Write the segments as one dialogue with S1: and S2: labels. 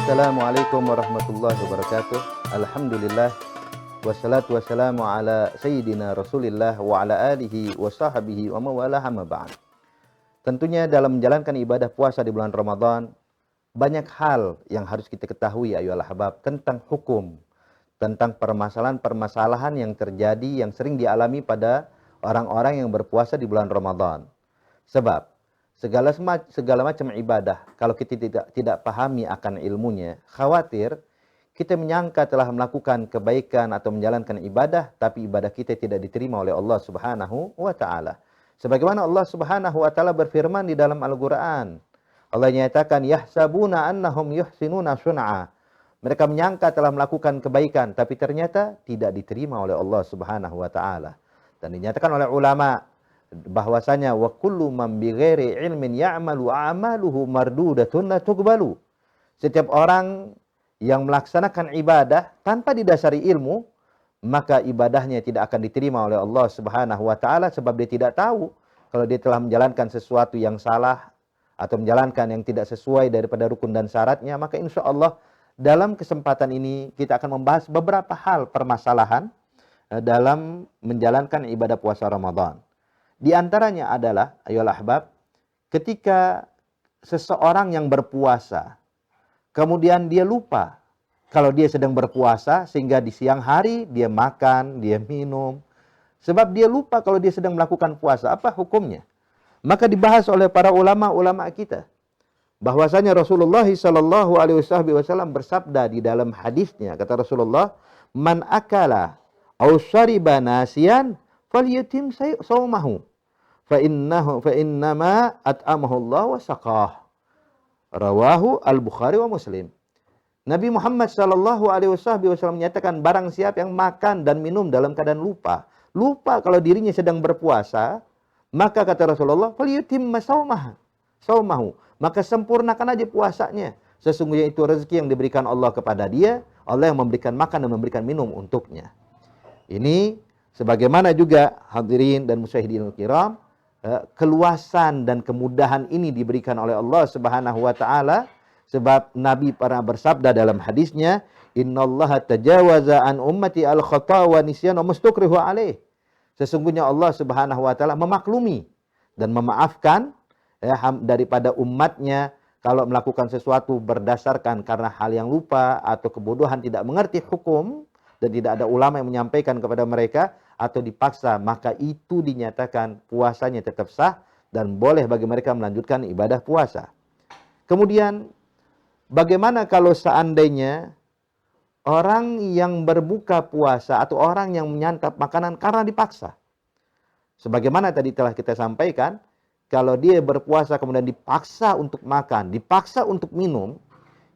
S1: Assalamualaikum warahmatullahi wabarakatuh. Alhamdulillah wassalatu wassalamu ala sayyidina Rasulillah wa ala alihi wa sahbihi wa mawalah amma ba'd. Tentunya dalam menjalankan ibadah puasa di bulan Ramadan, banyak hal yang harus kita ketahui ayolah ahbab tentang hukum, tentang permasalahan-permasalahan yang terjadi yang sering dialami pada orang-orang yang berpuasa di bulan Ramadan. Sebab segala macam ibadah, kalau kita tidak pahami akan ilmunya, khawatir kita menyangka telah melakukan kebaikan atau menjalankan ibadah, tapi ibadah kita tidak diterima oleh Allah Subhanahu wa Ta'ala. Sebagaimana Allah Subhanahu wa Ta'ala berfirman di dalam Al-Quran, Allah nyatakan, yahsabuna annahum yuhsinuna sun'a. Mereka menyangka telah melakukan kebaikan, tapi ternyata tidak diterima oleh Allah Subhanahu wa Ta'ala. Dan dinyatakan oleh ulama bahwasanya wa kullu man bighairi ilmin ya'malu a'maluhu mardudatun la tuqbalu. Setiap orang yang melaksanakan ibadah tanpa didasari ilmu, maka ibadahnya tidak akan diterima oleh Allah Subhanahu wa Ta'ala, sebab dia tidak tahu kalau dia telah menjalankan sesuatu yang salah atau menjalankan yang tidak sesuai daripada rukun dan syaratnya. Maka insya Allah dalam kesempatan ini kita akan membahas beberapa hal permasalahan dalam menjalankan ibadah puasa Ramadan. Di antaranya adalah, ayolah ahbab, ketika seseorang yang berpuasa, kemudian dia lupa kalau dia sedang berpuasa, sehingga di siang hari dia makan, dia minum. Sebab dia lupa kalau dia sedang melakukan puasa, apa hukumnya? Maka dibahas oleh para ulama-ulama kita, bahwasanya Rasulullah SAW bersabda di dalam hadisnya, kata Rasulullah, man akala aw syariba nasiyan falyutim saumahu. Fa innama at'amahu Allah wa saqah. Rawahu Al-Bukhari wa Muslim. Nabi Muhammad sallallahu alaihi wasallam menyatakan, barang siapa yang makan dan minum dalam keadaan lupa kalau dirinya sedang berpuasa, maka kata Rasulullah, falyutimma saumahu. Maka sempurnakan aja puasanya. Sesungguhnya itu rezeki yang diberikan Allah kepada dia. Allah yang memberikan makan dan memberikan minum untuknya. Ini sebagaimana juga hadirin dan musyahidin kiram, keluasan dan kemudahan ini diberikan oleh Allah Subhanahu wa Ta'ala, sebab Nabi pernah bersabda dalam hadisnya, innallaha tajawaza an ummati al khata wa nisyan wa mustukrihu alaih. Sesungguhnya Allah Subhanahu wa Ta'ala memaklumi dan memaafkan daripada umatnya kalau melakukan sesuatu berdasarkan karena hal yang lupa atau kebodohan, tidak mengerti hukum, dan tidak ada ulama yang menyampaikan kepada mereka, atau dipaksa, maka itu dinyatakan puasanya tetap sah dan boleh bagi mereka melanjutkan ibadah puasa. Kemudian bagaimana kalau seandainya orang yang berbuka puasa atau orang yang menyantap makanan karena dipaksa? Sebagaimana tadi telah kita sampaikan, kalau dia berpuasa kemudian dipaksa untuk makan, dipaksa untuk minum,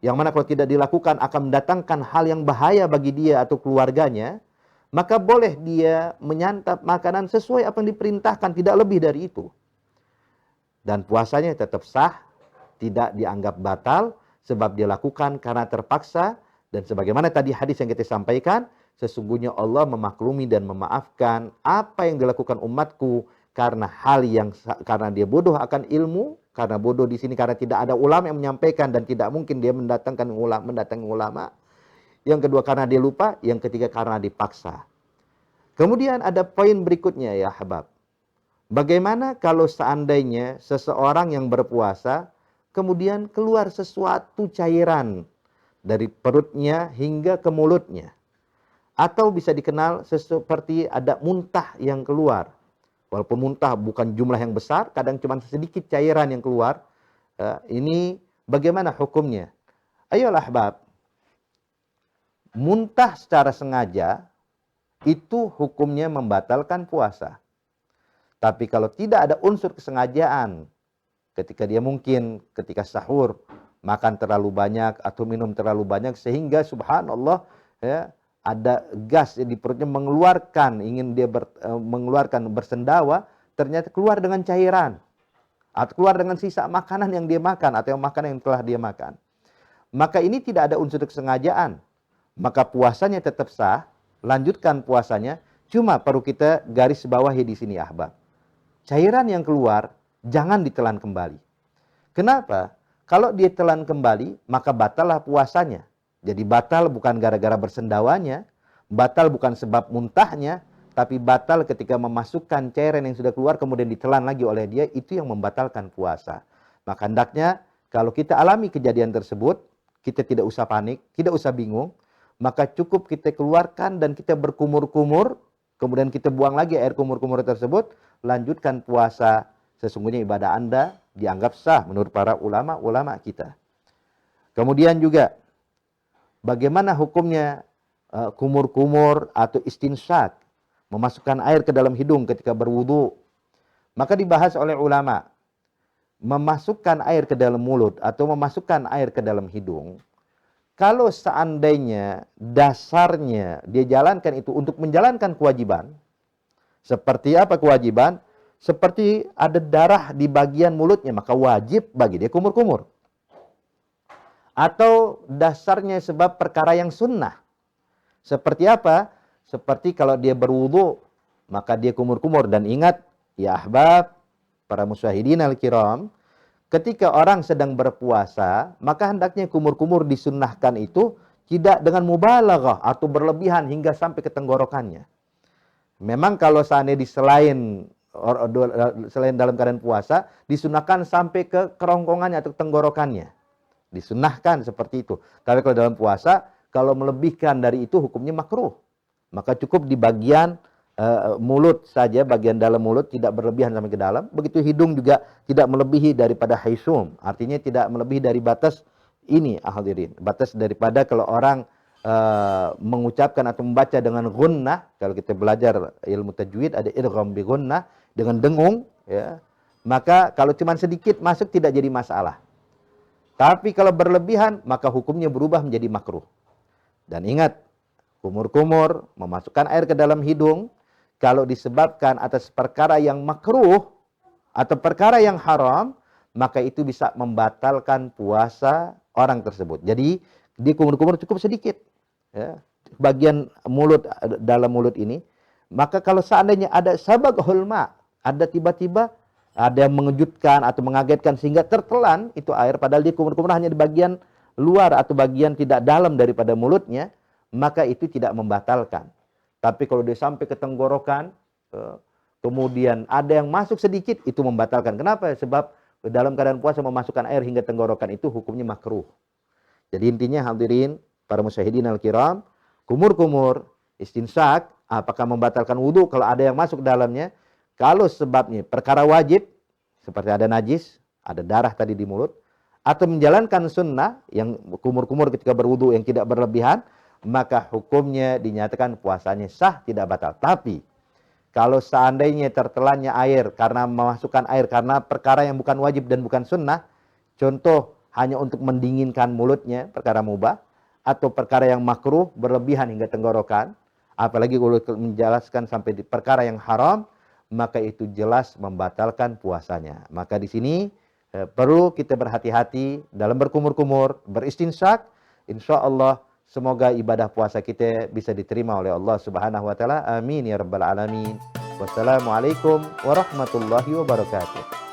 S1: yang mana kalau tidak dilakukan akan mendatangkan hal yang bahaya bagi dia atau keluarganya, maka boleh dia menyantap makanan sesuai apa yang diperintahkan, tidak lebih dari itu. Dan puasanya tetap sah, tidak dianggap batal, sebab dia lakukan karena terpaksa. Dan sebagaimana tadi hadis yang kita sampaikan, sesungguhnya Allah memaklumi dan memaafkan apa yang dilakukan umatku karena karena dia bodoh akan ilmu. Karena bodoh di sini karena tidak ada ulama yang menyampaikan, dan tidak mungkin dia mendatangi ulama. Yang kedua karena dia lupa, yang ketiga karena dipaksa. Kemudian ada poin berikutnya ya ahbab. Bagaimana kalau seandainya seseorang yang berpuasa kemudian keluar sesuatu cairan dari perutnya hingga ke mulutnya, atau bisa dikenal seperti ada muntah yang keluar. Walaupun muntah bukan jumlah yang besar, kadang cuma sedikit cairan yang keluar. Ini bagaimana hukumnya? Ayolah ahbab, muntah secara sengaja itu hukumnya membatalkan puasa. Tapi kalau tidak ada unsur kesengajaan, ketika dia mungkin ketika sahur makan terlalu banyak atau minum terlalu banyak sehingga subhanallah ada gas di perutnya ingin dia mengeluarkan bersendawa, ternyata keluar dengan cairan atau keluar dengan sisa makanan yang dia makan atau makanan yang telah dia makan. Maka ini tidak ada unsur kesengajaan. Maka puasanya tetap sah, lanjutkan puasanya. Cuma perlu kita garis bawahi di sini ahbab. Cairan yang keluar jangan ditelan kembali. Kenapa? Kalau dia telan kembali, maka batallah puasanya. Jadi batal bukan gara-gara bersendawanya, batal bukan sebab muntahnya, tapi batal ketika memasukkan cairan yang sudah keluar kemudian ditelan lagi oleh dia, itu yang membatalkan puasa. Maka hendaknya kalau kita alami kejadian tersebut, kita tidak usah panik, tidak usah bingung, maka cukup kita keluarkan dan kita berkumur-kumur, kemudian kita buang lagi air kumur-kumur tersebut, lanjutkan puasa. Sesungguhnya ibadah Anda dianggap sah menurut para ulama-ulama kita. Kemudian juga, bagaimana hukumnya kumur-kumur atau istinsyak, memasukkan air ke dalam hidung ketika berwudu. Maka dibahas oleh ulama, memasukkan air ke dalam mulut atau memasukkan air ke dalam hidung, kalau seandainya dasarnya dia jalankan itu untuk menjalankan kewajiban, seperti apa kewajiban? Seperti ada darah di bagian mulutnya, maka wajib bagi dia kumur-kumur. Atau dasarnya sebab perkara yang sunnah. Seperti apa? Seperti kalau dia berwudu, maka dia kumur-kumur. Dan ingat, ya ahbab, para musyahidin al-kiram, ketika orang sedang berpuasa, maka hendaknya kumur-kumur disunnahkan itu tidak dengan mubalaghah atau berlebihan hingga sampai ke tenggorokannya. Memang kalau seandainya selain dalam keadaan puasa, disunahkan sampai ke kerongkongannya atau tenggorokannya. Disunahkan seperti itu. Tapi kalau dalam puasa, kalau melebihkan dari itu hukumnya makruh. Maka cukup di bagian mulut saja, bagian dalam mulut tidak berlebihan sampai ke dalam. Begitu hidung juga tidak melebihi daripada haisum. Artinya tidak melebihi dari batas ini, hadirin. Batas daripada kalau orang mengucapkan atau membaca dengan gunnah, kalau kita belajar ilmu tajwid ada idgham bi gunnah dengan dengung, ya. Maka kalau cuma sedikit masuk tidak jadi masalah. Tapi kalau berlebihan maka hukumnya berubah menjadi makruh. Dan ingat, kumur-kumur memasukkan air ke dalam hidung kalau disebabkan atas perkara yang makruh atau perkara yang haram, maka itu bisa membatalkan puasa orang tersebut. Jadi di kumur-kumur cukup sedikit, ya, bagian mulut, dalam mulut ini. Maka kalau seandainya ada sabag hulma, ada tiba-tiba ada yang mengejutkan atau mengagetkan sehingga tertelan itu air, padahal dia kumur-kumur hanya di bagian luar atau bagian tidak dalam daripada mulutnya, maka itu tidak membatalkan. Tapi kalau dia sampai ke tenggorokan, kemudian ada yang masuk sedikit, itu membatalkan. Kenapa? Sebab dalam keadaan puasa memasukkan air hingga tenggorokan itu hukumnya makruh. Jadi intinya hadirin, para musyahidin al-kiram, kumur-kumur, istinsyak, apakah membatalkan wudhu kalau ada yang masuk dalamnya? Kalau sebabnya perkara wajib, seperti ada najis, ada darah tadi di mulut, atau menjalankan sunnah, yang kumur-kumur ketika berwudhu yang tidak berlebihan, maka hukumnya dinyatakan puasanya sah, tidak batal. Tapi, kalau seandainya tertelannya air, karena memasukkan air, karena perkara yang bukan wajib dan bukan sunnah, contoh hanya untuk mendinginkan mulutnya, perkara mubah, atau perkara yang makruh, berlebihan hingga tenggorokan, apalagi kalau menjelaskan sampai di perkara yang haram, maka itu jelas membatalkan puasanya. Maka di sini perlu kita berhati-hati dalam berkumur-kumur, beristinsyak. Insya Allah semoga ibadah puasa kita bisa diterima oleh Allah Subhanahu wa taala. Amin ya rabbal alamin. Wassalamualaikum warahmatullahi wabarakatuh.